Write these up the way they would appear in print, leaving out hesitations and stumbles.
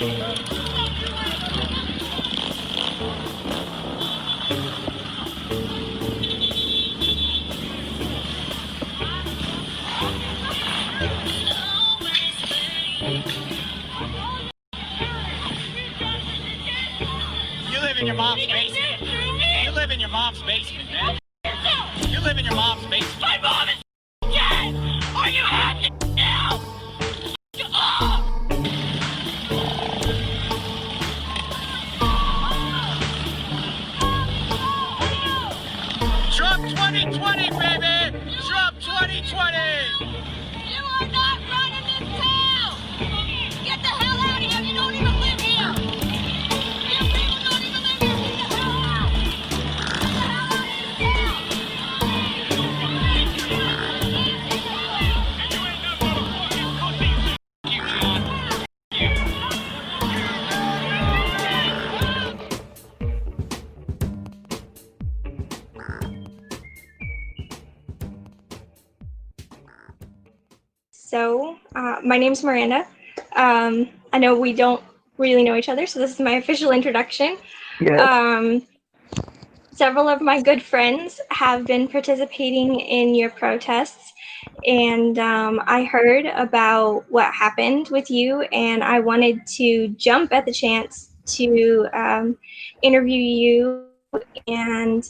You live in your mom's basement. You live in your mom's basement, man. You live in your mom's basement. My mom is dead! Are you happy now? Trump 2020, baby! Trump 2020! You are not running this town! Get the hell out of here! You don't even live here! You people don't even live here! Get the hell out! Get the hell out of this So, my name's Miranda. I know we don't really know each other, so this is my official introduction. Yes. Several of my good friends have been participating in your protests, and I heard about what happened with you, and I wanted to jump at the chance to interview you and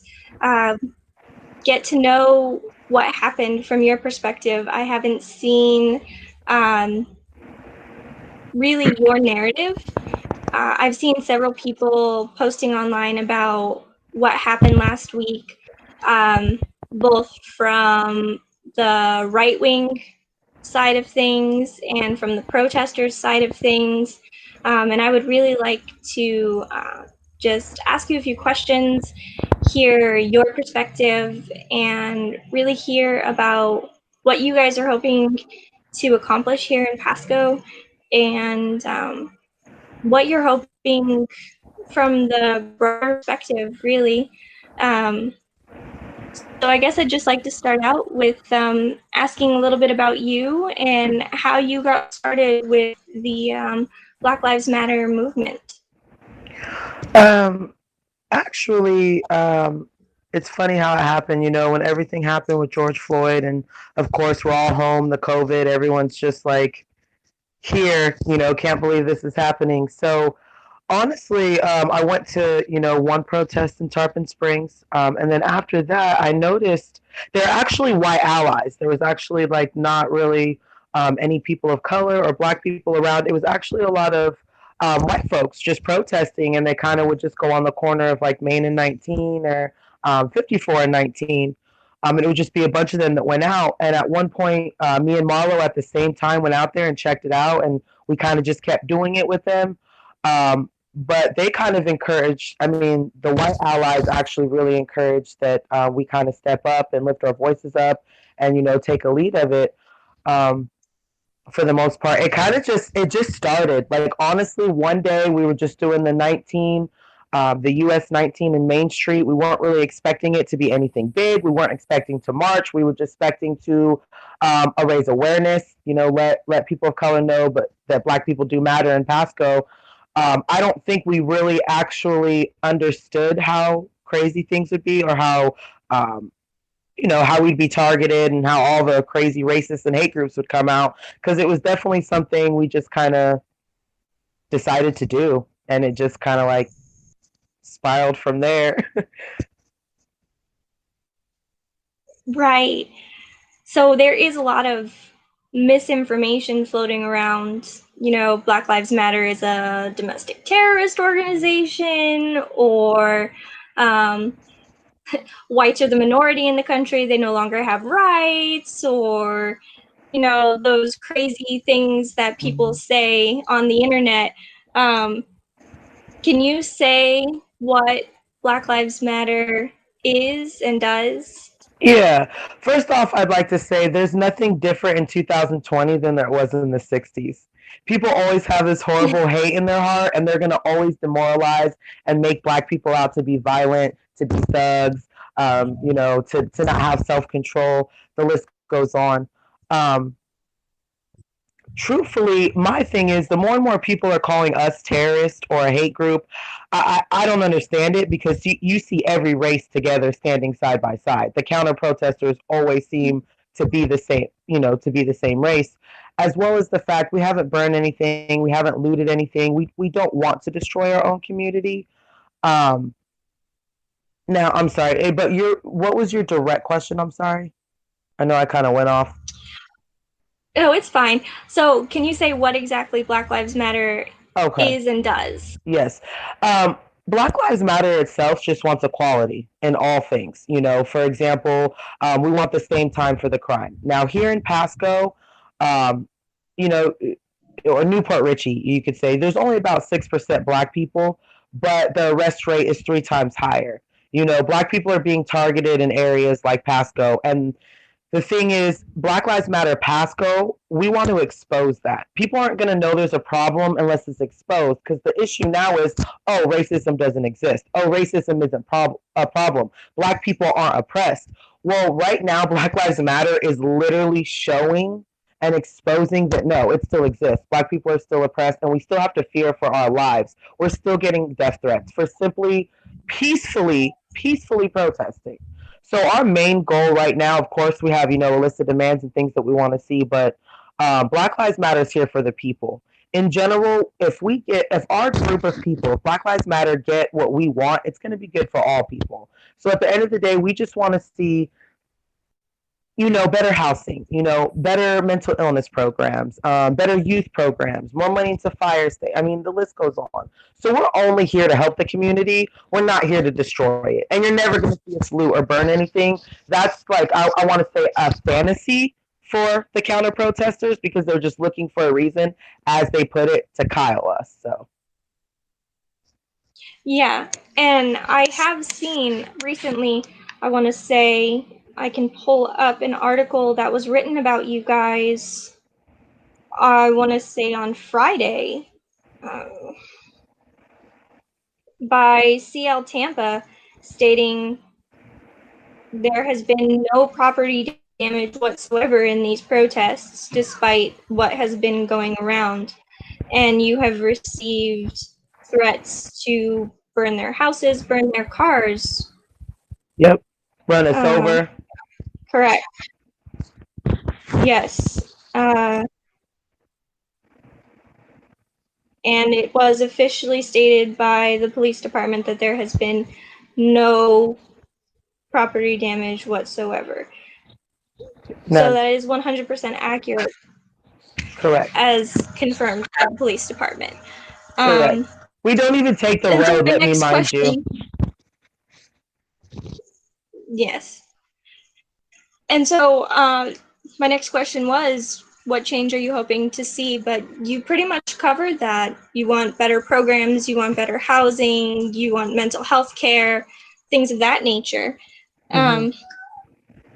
get to know what happened from your perspective. I haven't seen really your narrative. I've seen several people posting online about what happened last week, both from the right-wing side of things and from the protesters' side of things. And I would really like to just ask you a few questions, hear your perspective, and really hear about what you guys are hoping to accomplish here in Pasco, and what you're hoping from the broader perspective, really. So I guess I'd just like to start out with asking a little bit about you and how you got started with the Black Lives Matter movement. Actually, it's funny how it happened, you know, when everything happened with George Floyd, and of course we're all home, the COVID, everyone's just like here, you know, can't believe this is happening. So honestly, I went to, you know, one protest in Tarpon Springs, and then after that, I noticed there are actually white allies. There was actually like not really any people of color or black people around. It was actually a lot of white folks just protesting, and they kind of would just go on the corner of like Main and 19 or 54 and 19. And it would just be a bunch of them that went out. And at one point, me and Marlo at the same time went out there and checked it out, and we kind of just kept doing it with them. But they kind of encouraged, I mean, the white allies actually really encouraged that we kind of step up and lift our voices up and, you know, take a lead of it. For the most part, it just started. Like, honestly, one day we were just doing the 19, the US 19 in Main Street. We weren't really expecting it to be anything big. We weren't expecting to march. We were just expecting to raise awareness, you know, let people of color know, but that Black people do matter in Pasco. I don't think we really actually understood how crazy things would be, or how, you know, how we'd be targeted and how all the crazy racist and hate groups would come out, because it was definitely something we just kind of decided to do, and it just kind of like spiraled from there. Right. So there is a lot of misinformation floating around. You know, Black Lives Matter is a domestic terrorist organization, or whites are the minority in the country, they no longer have rights, or, you know, those crazy things that people say on the internet. Can you say what Black Lives Matter is and does? Yeah. First off, I'd like to say there's nothing different in 2020 than there was in the 60s. People always have this horrible hate in their heart, and they're going to always demoralize and make Black people out to be violent, to be thugs, you know, to not have self-control. The list goes on. truthfully, my thing is the more and more people are calling us terrorist or a hate group, I don't understand it because you see every race together standing side by side. The counter protesters always seem to be the same, to be the same race, as well as the fact we haven't burned anything, we haven't looted anything, we don't want to destroy our own community. Um, Now, I'm sorry, but what was your direct question? I'm sorry. I know I kind of went off. Oh, it's fine. So, can you say what exactly Black Lives Matter Okay. is and does? Yes. Um, Black Lives Matter itself just wants equality in all things. For example, we want the same time for the crime. Now, here in Pasco, um, you know, or Newport Richey, you could say there's only about 6% Black people, but the arrest rate is 3 times higher. Black people are being targeted in areas like Pasco, and the thing is, Black Lives Matter Pasco, we want to expose that. People aren't going to know there's a problem unless it's exposed because the issue now is, oh, racism doesn't exist. Oh, racism isn't a problem. Black people aren't oppressed. Well, right now, Black Lives Matter is literally showing and exposing that no, it still exists. Black people are still oppressed and we still have to fear for our lives. We're still getting death threats for simply peacefully protesting. So our main goal right now, of course, we have a list of demands and things that we want to see, but Black Lives Matter is here for the people. In general, if our group of people, if Black Lives Matter, get what we want, it's going to be good for all people. So at the end of the day, we just want to see better housing, better mental illness programs, better youth programs, more money into fire state. I mean, the list goes on. So we're only here to help the community. We're not here to destroy it. And you're never going to see us loot or burn anything. That's like, I want to say a fantasy for the counter protesters because they're just looking for a reason, as they put it, to kyle us. So. Yeah, and I have seen recently, I want to say, I can pull up an article that was written about you guys, I want to say on Friday, by CL Tampa, stating there has been no property damage whatsoever in these protests, despite what has been going around. And you have received threats to burn their houses, burn their cars. Yep. Run us over. Correct. Yes. And it was officially stated by the police department that there has been no property damage whatsoever. None. So that is 100% accurate. Correct. As confirmed by the police department. Correct. We don't even take the road, let me mind you. Yes. And so my next question was, what change are you hoping to see? But you pretty much covered that. You want better programs, you want better housing, you want mental health care, things of that nature.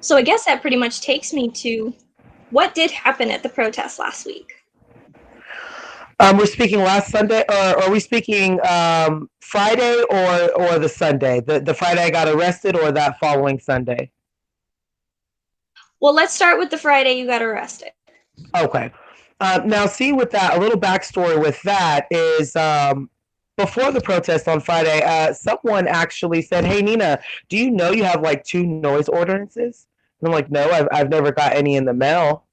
So I guess that pretty much takes me to what did happen at the protest last week? We're speaking last Sunday, or are we speaking Friday or the Sunday? The Friday I got arrested, or that following Sunday? Well, let's start with the Friday you got arrested. Okay. Now, see, with that, a little backstory with that is before the protest on Friday, someone actually said, "Hey, Nina, do you know you have like 2 noise ordinances?" And I'm like, "No, I've never got any in the mail,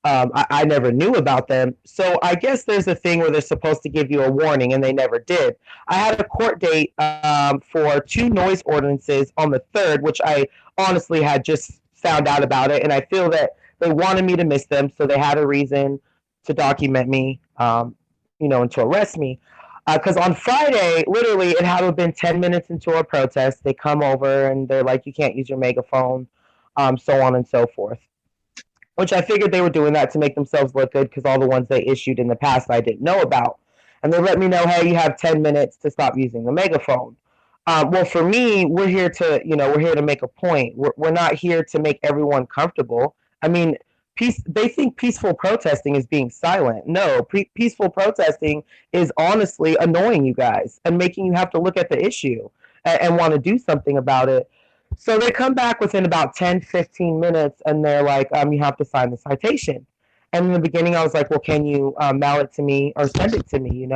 I never knew about them." So I guess there's a thing where they're supposed to give you a warning, and they never did. I had a court date for 2 noise ordinances on the 3rd, which I honestly had just found out about it, and I feel that they wanted me to miss them, so they had a reason to document me, and to arrest me. Because on Friday, literally, it had been 10 minutes into a protest. They come over, and they're like, "You can't use your megaphone," so on and so forth. Which I figured they were doing that to make themselves look good because all the ones they issued in the past I didn't know about. And they let me know, "Hey, you have 10 minutes to stop using the megaphone." Well, for me, we're here to make a point. We're not here to make everyone comfortable. I mean, they think peaceful protesting is being silent. No, peaceful protesting is honestly annoying you guys and making you have to look at the issue and want to do something about it. So they come back within about 10, 15 minutes, and they're like, "You have to sign the citation." And in the beginning, I was like, well, can you mail it to me or send it to me,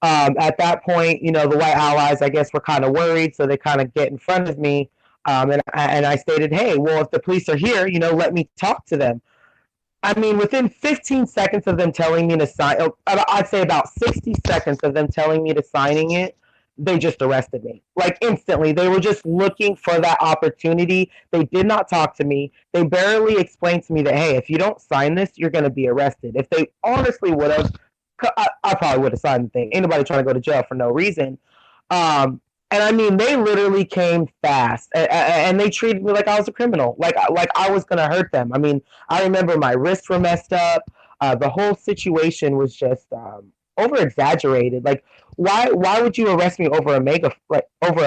At that point, the white allies, I guess, were kind of worried, so they kind of get in front of me. And I stated, hey, well, if the police are here, let me talk to them. I mean, within 15 seconds of them telling me to sign, I'd say about 60 seconds of them telling me to signing it, they just arrested me. Like instantly. They were just looking for that opportunity. They did not talk to me. They barely explained to me that, hey, if you don't sign this, you're going to be arrested. If they honestly would have, I probably would have signed the thing. Ain't nobody trying to go to jail for no reason. And I mean, they literally came fast, and they treated me like I was a criminal, like I was gonna hurt them. I mean, I remember my wrists were messed up. The whole situation was just over exaggerated. Like, why would you arrest me over a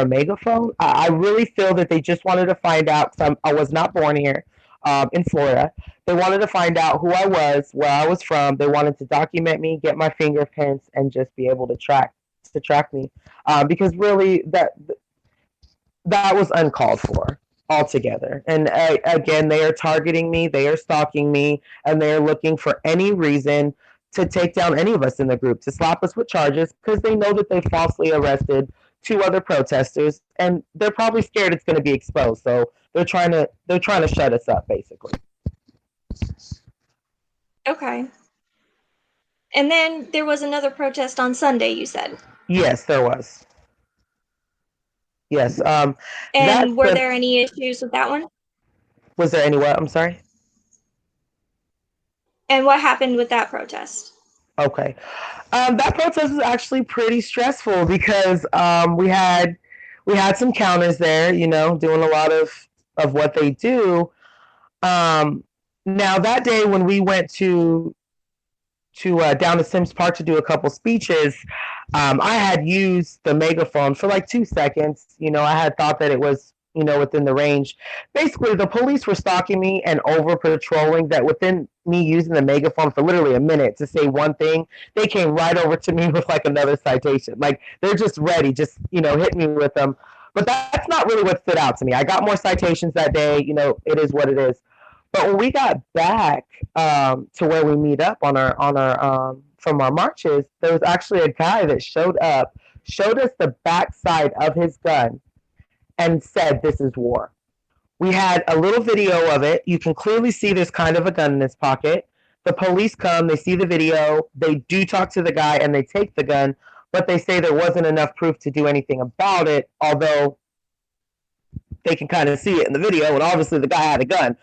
megaphone? I really feel that they just wanted to find out. Cause I was not born here, in Florida. They wanted to find out who I was, where I was from. They wanted to document me, get my fingerprints, and just be able to track me. Because really that was uncalled for altogether. And again, they are targeting me, they are stalking me, and they are looking for any reason to take down any of us in the group, to slap us with charges, because they know that they falsely arrested 2 other protesters, and they're probably scared it's going to be exposed. So they're trying to shut us up, basically. Okay. And then there was another protest on Sunday, you said. Yes, there was. Yes. And were there any issues with that one? Was there any what? I'm sorry? And what happened with that protest? Okay. That protest was actually pretty stressful because we had some counters there, doing a lot of what they do. Now that day when we went to down to Sims Park to do a couple speeches, I had used the megaphone for like 2 seconds. I had thought that it was, within the range. Basically, the police were stalking me and over patrolling, that within me using the megaphone for literally a minute to say one thing, they came right over to me with like another citation. Like they're just ready, just, hit me with them. But that's not really what stood out to me. I got more citations that day. It is what it is. But when we got back to where we meet up on our from our marches, there was actually a guy that showed us the backside of his gun and said, "This is war." We had a little video of it. You can clearly see there's kind of a gun in his pocket. The police come, they see the video, they do talk to the guy, and they take the gun, but they say there wasn't enough proof to do anything about it, although they can kind of see it in the video, and obviously the guy had a gun.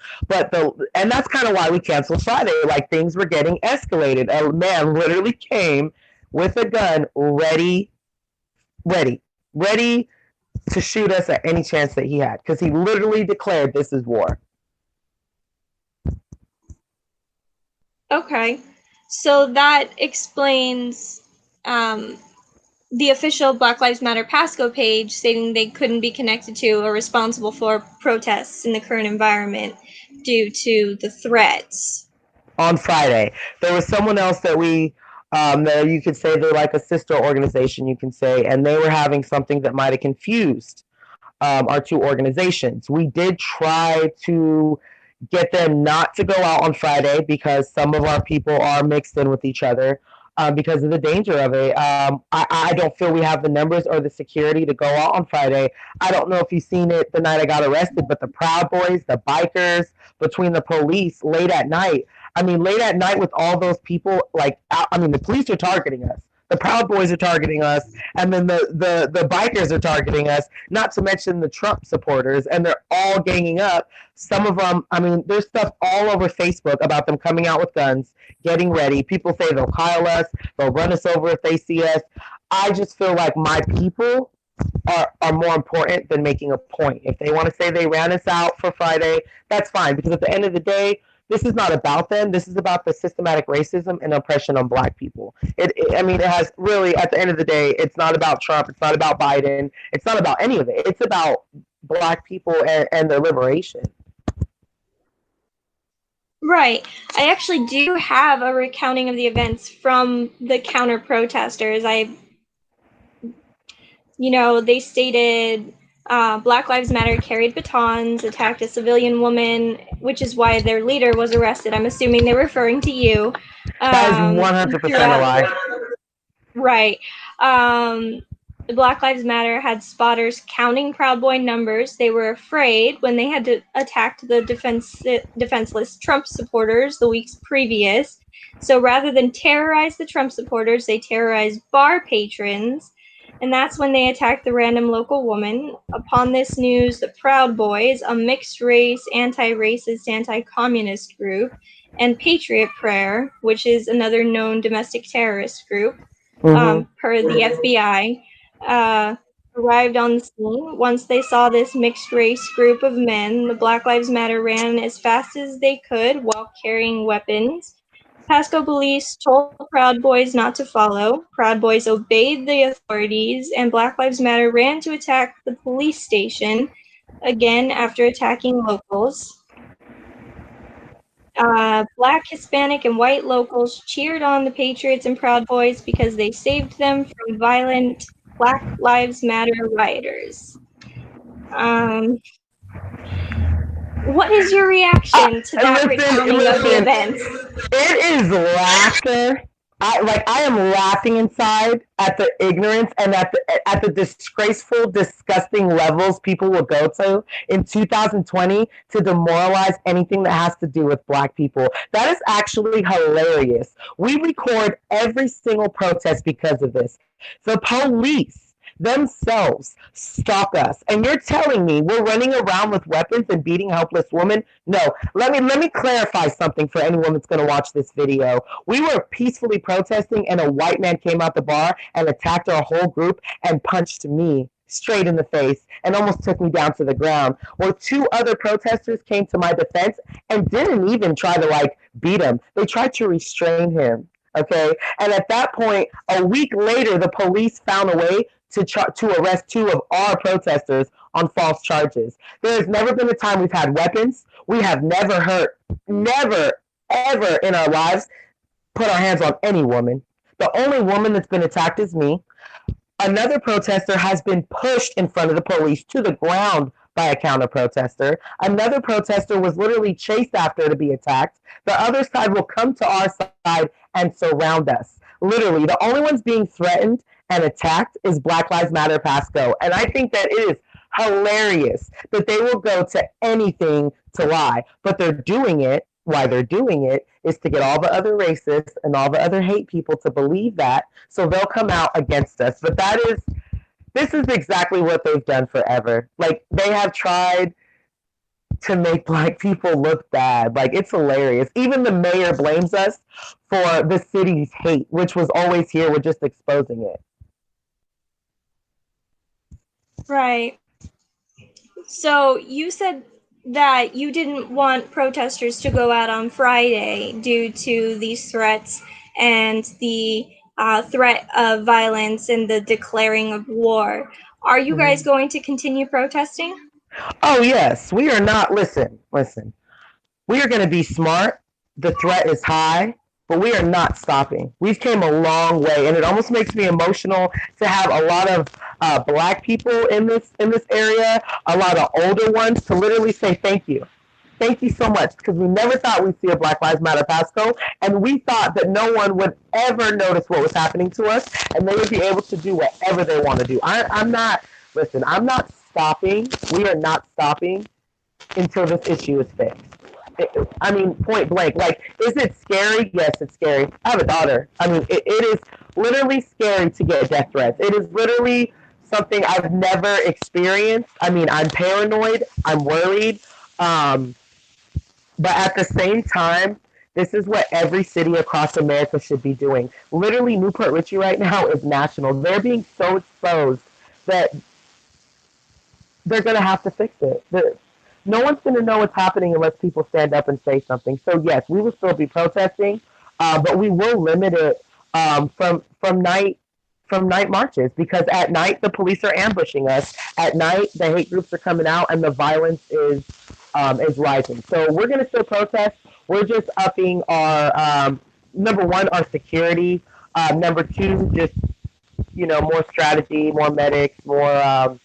And that's kind of why we canceled Friday. Like, things were getting escalated. A man literally came with a gun, ready to shoot us at any chance that he had, because he literally declared this is war. Okay, so that explains the official Black Lives Matter Pasco page stating they couldn't be connected to or responsible for protests in the current environment due to the threats. On Friday, there was someone else that that you could say they're like a sister organization, you can say, and they were having something that might have confused our 2 organizations. We did try to get them not to go out on Friday because some of our people are mixed in with each other. Because of the danger of it. I don't feel we have the numbers or the security to go out on Friday. I don't know if you've seen it the night I got arrested, but the Proud Boys, the bikers, between the police late at night. I mean, late at night with all those people, the police are targeting us. The Proud Boys are targeting us, and then the bikers are targeting us, not to mention the Trump supporters, and they're all ganging up. Some of them, there's stuff all over Facebook about them coming out with guns, getting ready. People say they'll kyle us, they'll run us over if they see us. I just feel like my people are more important than making a point. If they want to say they ran us out for Friday, that's fine, because at the end of the day, this is not about them. This is about the systematic racism and oppression on Black people. It has really, at the end of the day, it's not about Trump. It's not about Biden. It's not about any of it. It's about Black people and their liberation. Right. I actually do have a recounting of the events from the counter-protesters. They stated Black Lives Matter carried batons, attacked a civilian woman, which is why their leader was arrested. I'm assuming they're referring to you. That is 100% a lie. Right. The Black Lives Matter had spotters counting Proud Boy numbers. They were afraid when they had to attack the defenseless Trump supporters the weeks previous. So rather than terrorize the Trump supporters, they terrorized bar patrons. And that's when they attacked the random local woman. Upon this news, the Proud Boys, a mixed-race, anti-racist, anti-communist group, and Patriot Prayer, which is another known domestic terrorist group, per the FBI, arrived on the scene. Once they saw this mixed-race group of men, the Black Lives Matter ran as fast as they could while carrying weapons. Pasco police told Proud Boys not to follow. Proud Boys obeyed the authorities, and Black Lives Matter ran to attack the police station, again after attacking locals. Black, Hispanic, and white locals cheered on the Patriots and Proud Boys because they saved them from violent Black Lives Matter rioters. What is your reaction to that recounting of the events? It is laughter. I am laughing inside at the ignorance and at the disgraceful, disgusting levels people will go to in 2020 to demoralize anything that has to do with Black people. That is actually hilarious. We record every single protest because of this. The police themselves stalk us, and you're telling me we're running around with weapons and beating helpless women? No. Let me clarify something for anyone that's going to watch this video. We were peacefully protesting, and a white man came out the bar and attacked our whole group and punched me straight in the face and almost took me down to the ground. Where two other protesters came to my defense and didn't even try to beat him. They tried to restrain him. Okay, and at that point, a week later, the police found a way to arrest two of our protesters on false charges. There has never been a time we've had weapons. We have never, ever in our lives put our hands on any woman. The only woman that's been attacked is me. Another protester has been pushed in front of the police to the ground by a counter-protester. Another protester was literally chased after to be attacked. The other side will come to our side and surround us. Literally, the only ones being threatened and attacked is Black Lives Matter Pasco. And I think that it is hilarious that they will go to anything to lie. But they're doing it, why they're doing it, is to get all the other racists and all the other hate people to believe that, so they'll come out against us. But this is exactly what they've done forever. They have tried to make Black people look bad. It's hilarious. Even the mayor blames us for the city's hate, which was always here. We're just exposing it. Right. So you said that you didn't want protesters to go out on Friday due to these threats and the threat of violence and the declaring of war. Are you guys going to continue protesting? Oh, yes. We are not. Listen. We are going to be smart. The threat is high, but we are not stopping. We've came a long way, and it almost makes me emotional to have a lot of Black people in this area, a lot of older ones, to literally say thank you. Thank you so much, because we never thought we'd see a Black Lives Matter Pasco, and we thought that no one would ever notice what was happening to us, and they would be able to do whatever they want to do. I'm not stopping. We are not stopping until this issue is fixed. Point blank. Is it scary? Yes, it's scary. I have a daughter. It is literally scary to get death threats. It is literally something I've never experienced. I'm paranoid. I'm worried. But at the same time, this is what every city across America should be doing. Literally, Newport Richey right now is national. They're being so exposed that they're going to have to fix it. No one's going to know what's happening unless people stand up and say something. So, yes, we will still be protesting, but we will limit it from night marches, because at night the police are ambushing us. At night the hate groups are coming out and the violence is rising. So we're going to still protest. We're just upping our number one, our security. Number two, just more strategy, more medics, more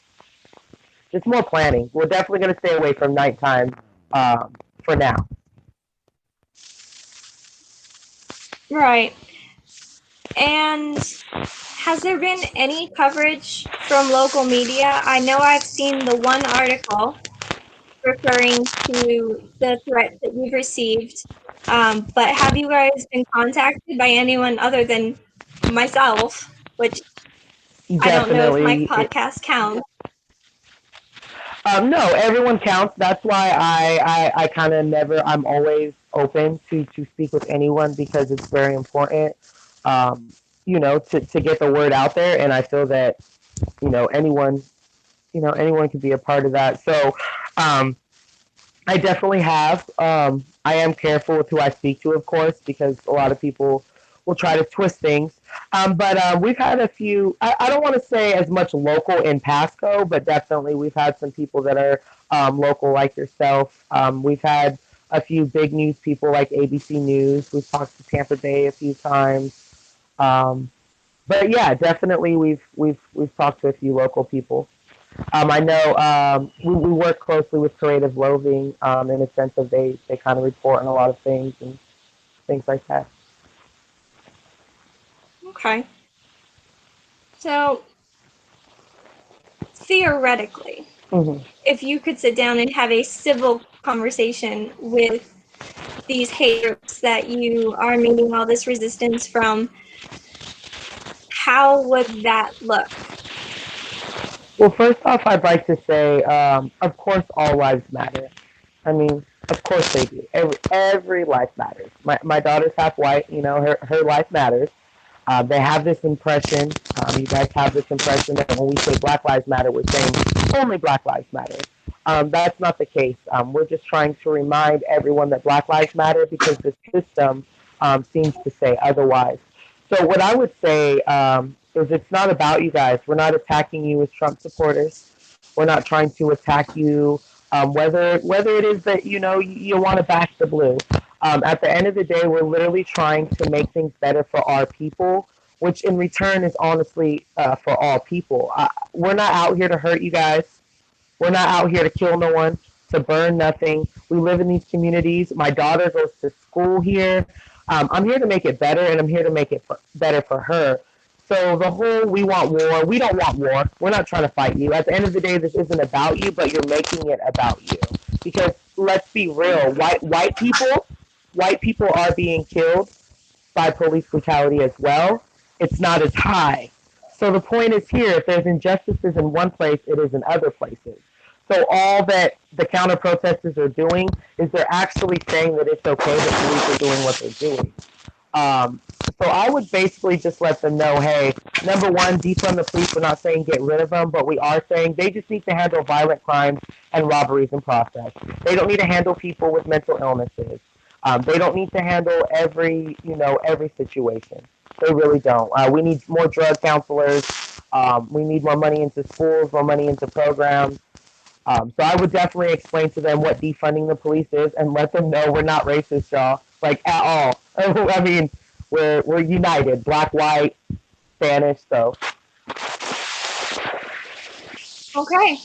just more planning. We're definitely going to stay away from nighttime for now. Right. And has there been any coverage from local media? I know I've seen the one article referring to the threats that you've received, but have you guys been contacted by anyone other than myself, which I don't know if my Definitely. podcast counts? No, everyone counts. That's why I kind of never, I'm always open to speak with anyone because it's very important, um, to get the word out there. And I feel that, anyone, anyone can be a part of that. So, I definitely have. I am careful with who I speak to, of course, because a lot of people will try to twist things. But we've had a few, I don't want to say as much local in Pasco, but definitely we've had some people that are local like yourself. We've had a few big news people like ABC News. We've talked to Tampa Bay a few times. But yeah, definitely we've talked to a few local people. I know we work closely with Creative Loathing in a sense of they kind of report on a lot of things and things like that. Okay. So theoretically, Mm-hmm. if you could sit down and have a civil conversation with these hate groups that you are meeting all this resistance from, how would that look? Well, first off, I'd like to say, of course, all lives matter. I mean, of course they do. Every life matters. My daughter's half white. Her life matters. They have this impression. You guys have this impression that when we say Black Lives Matter, we're saying only Black Lives Matter. That's not the case. We're just trying to remind everyone that Black Lives Matter because the system seems to say otherwise. So what I would say is it's not about you guys. We're not attacking you as Trump supporters. We're not trying to attack you, whether it is that you want to back the blue. At the end of the day, we're literally trying to make things better for our people, which in return is honestly for all people. We're not out here to hurt you guys. We're not out here to kill no one, to burn nothing. We live in these communities. My daughter goes to school here. I'm here to make it better, and I'm here to make it better for her. So the whole we want war, we don't want war. We're not trying to fight you. At the end of the day, this isn't about you, but you're making it about you. Because let's be real, white people are being killed by police brutality as well. It's not as high. So the point is here, if there's injustices in one place, it is in other places. So all that the counter-protestors are doing is they're actually saying that it's okay that police are doing what they're doing. So I would basically just let them know, hey, number one, defund the police. We're not saying get rid of them, but we are saying they just need to handle violent crimes and robberies in process. They don't need to handle people with mental illnesses. They don't need to handle every situation. They really don't. We need more drug counselors. We need more money into schools, more money into programs. So I would definitely explain to them what defunding the police is and let them know we're not racist, y'all, like at all. I mean, we're united, black, white, Spanish, so. Okay.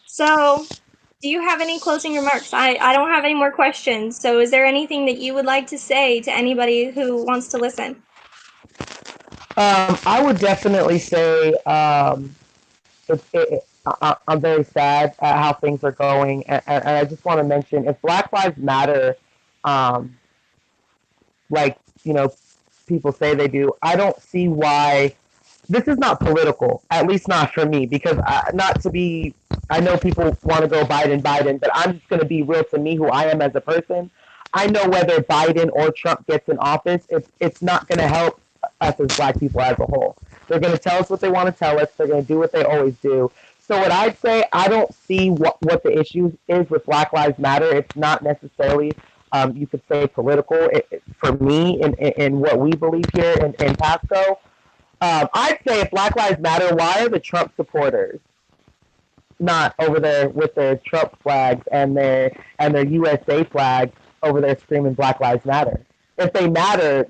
So do you have any closing remarks? I don't have any more questions. So is there anything that you would like to say to anybody who wants to listen? I would definitely say I'm very sad at how things are going, and I just want to mention if Black Lives Matter, like people say they do, I don't see why. This is not political, at least not for me, because not to be. I know people want to go Biden, but I'm just going to be real to me, who I am as a person. I know whether Biden or Trump gets in office, it's not going to help us as Black people as a whole. They're going to tell us what they want to tell us. They're going to do what they always do. So what I'd say, I don't see what the issue is with Black Lives Matter. It's not necessarily, you could say, political. For me, in what we believe here in Pasco, I'd say if Black Lives Matter, why are the Trump supporters not over there with their Trump flags and their USA flag over there screaming Black Lives Matter? If they matter,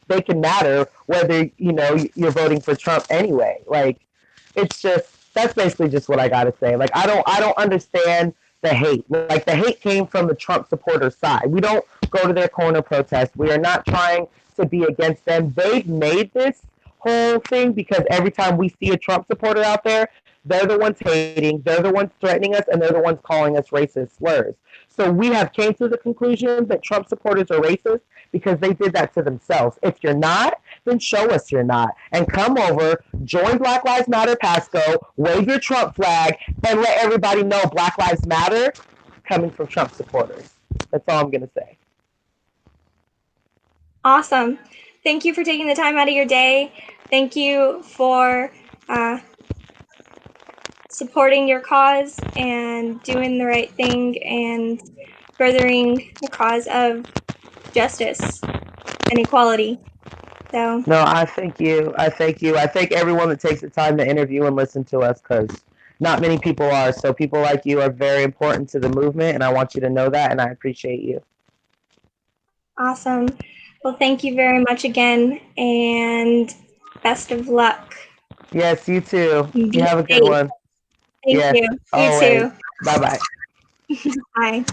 they can matter whether you're voting for Trump anyway. Like, it's just That's basically just what I gotta say. Like I don't understand the hate. Like the hate came from the Trump supporter side. We don't go to their corner protest. We are not trying to be against them. They've made this whole thing because every time we see a Trump supporter out there, they're the ones hating, they're the ones threatening us, and they're the ones calling us racist slurs. So we have came to the conclusion that Trump supporters are racist because they did that to themselves. If you're not, then show us you're not. And come over, join Black Lives Matter Pasco, wave your Trump flag, and let everybody know Black Lives Matter coming from Trump supporters. That's all I'm going to say. Awesome. Thank you for taking the time out of your day. Thank you for supporting your cause and doing the right thing and furthering the cause of justice and equality. So No, I thank you. I thank you. I thank everyone that takes the time to interview and listen to us because not many people are. So people like you are very important to the movement, and I want you to know that, and I appreciate you. awesome. Well, thank you very much again, and best of luck. Yes, you too. Be You have a good safe. one. Thank Yes, you. You always. too. Bye-bye. Bye.